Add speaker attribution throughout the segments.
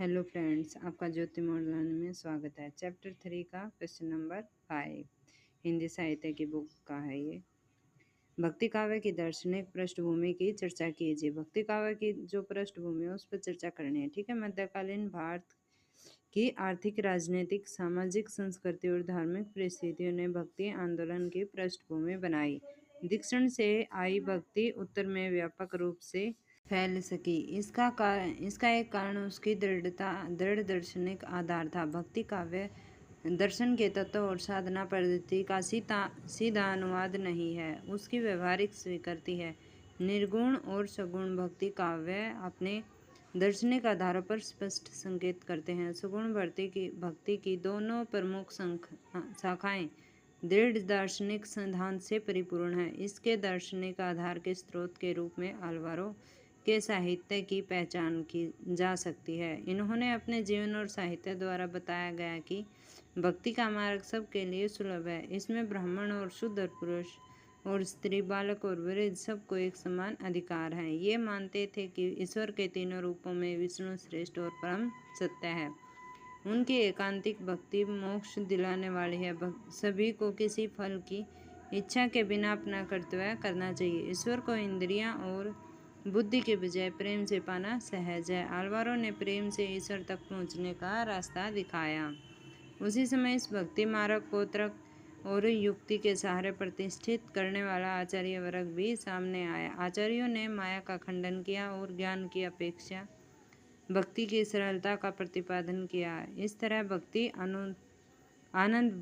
Speaker 1: Hello friends, आपका ज्योति model में स्वागत है। चैप्टर 3 का क्वेश्चन नंबर 5 हिंदी साहित्य की बुक का है ये। भक्ति काव्य की दार्शनिक पृष्ठभूमि की चर्चा कीजिए। भक्ति काव्य की जो पृष्ठभूमि है उस पर चर्चा करनी है, ठीक है। मध्यकालीन भारत की आर्थिक, राजनीतिक, सामाजिक, संस्कृति और धार्मिक परिस्थितियों ने भक्ति आंदोलन की पृष्ठभूमि बनाई। दक्षिण से आई भक्ति उत्तर में व्यापक रूप से फैल सकी। इसका एक कारण उसकी दृढ़ दार्शनिक आधार था। भक्ति काव्य दर्शन के तत्व और साधना पद्धति का सीधा अनुवाद नहीं है, उसकी व्यवहारिक स्वीकृति है। निर्गुण और सगुण भक्ति काव्य अपने दार्शनिक आधारों पर स्पष्ट संकेत करते हैं। सगुण भक्ति की दोनों प्रमुख शाखाएं दृढ़ दार्शनिक सिद्धांत से परिपूर्ण है। इसके दार्शनिक आधार के स्रोत के रूप में अलवारो के साहित्य की पहचान की जा सकती है। इन्होंने अपने जीवन और साहित्य द्वारा बताया गया कि भक्ति का मार्ग सबके लिए सुलभ है। इसमें ब्राह्मण और शूद्र, पुरुष और स्त्री, बालक और वृद्ध सबको एक समान अधिकार है। ये मानते थे कि ईश्वर के तीनों रूपों में विष्णु श्रेष्ठ और परम सत्य है। उनकी एकांतिक भक्ति मोक्ष दिलाने वाली है। सभी को किसी फल की इच्छा के बिना अपना कर्तव्य करना चाहिए। ईश्वर को इंद्रियां और बुद्धि के बजाय प्रेम से पाना सहज है। अलवारो ने प्रेम से ईश्वर तक पहुंचने का रास्ता दिखाया। उसी समय इस भक्ति मार्ग को तर्क और युक्ति के सहारे प्रतिष्ठित करने वाला आचार्य वर्ग भी सामने आया। आचार्यों ने माया का खंडन किया और ज्ञान की अपेक्षा भक्ति की सरलता का प्रतिपादन किया। इस तरह भक्ति आनंद,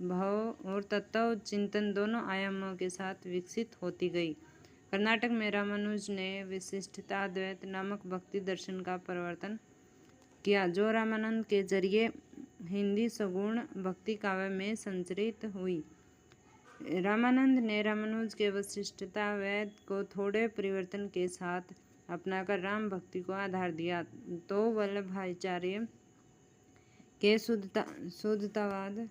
Speaker 1: भाव और तत्व चिंतन दोनों आयामों के साथ विकसित होती गई। कर्नाटक में रामानुज ने विशिष्टाद्वैत नामक भक्ति दर्शन का प्रवर्तन किया, जो रामानंद के जरिए हिंदी सगुण भक्ति काव्य में संचरित हुई। रामानंद ने रामानुज के विशिष्टाद्वैत को थोड़े परिवर्तन के साथ अपनाकर राम भक्ति को आधार दिया, तो वल्लभाचार्य के शुद्धतावाद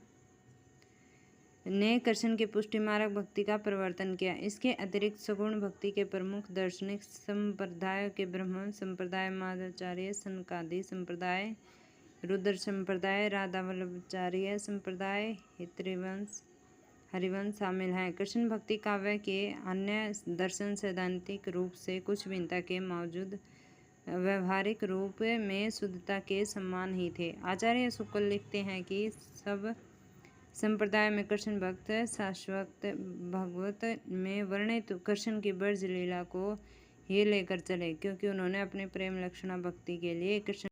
Speaker 1: ने कृष्ण के पुष्टि मार्ग भक्ति का प्रवर्तन किया। इसके अतिरिक्त सगुण भक्ति के प्रमुख दार्शनिक संप्रदायों के ब्रह्म संप्रदाय, माध्वाचार्य, सनकादि संप्रदाय, रुद्र संप्रदाय, राधा वल्लभाचार्य संप्रदाय, हरिवंश शामिल हैं। कृष्ण भक्ति काव्य के अन्य दर्शन सैद्धांतिक रूप से कुछ भिन्नता के बावजूद व्यवहारिक रूप में शुद्धता के समान ही थे। आचार्य शुक्ल लिखते हैं कि सब संप्रदाय में कृष्ण भक्त शाश्वत भागवत में वर्णित कृष्ण की ब्रज लीला को ही लेकर चले, क्योंकि उन्होंने अपनी प्रेम लक्षणा भक्ति के लिए कृष्ण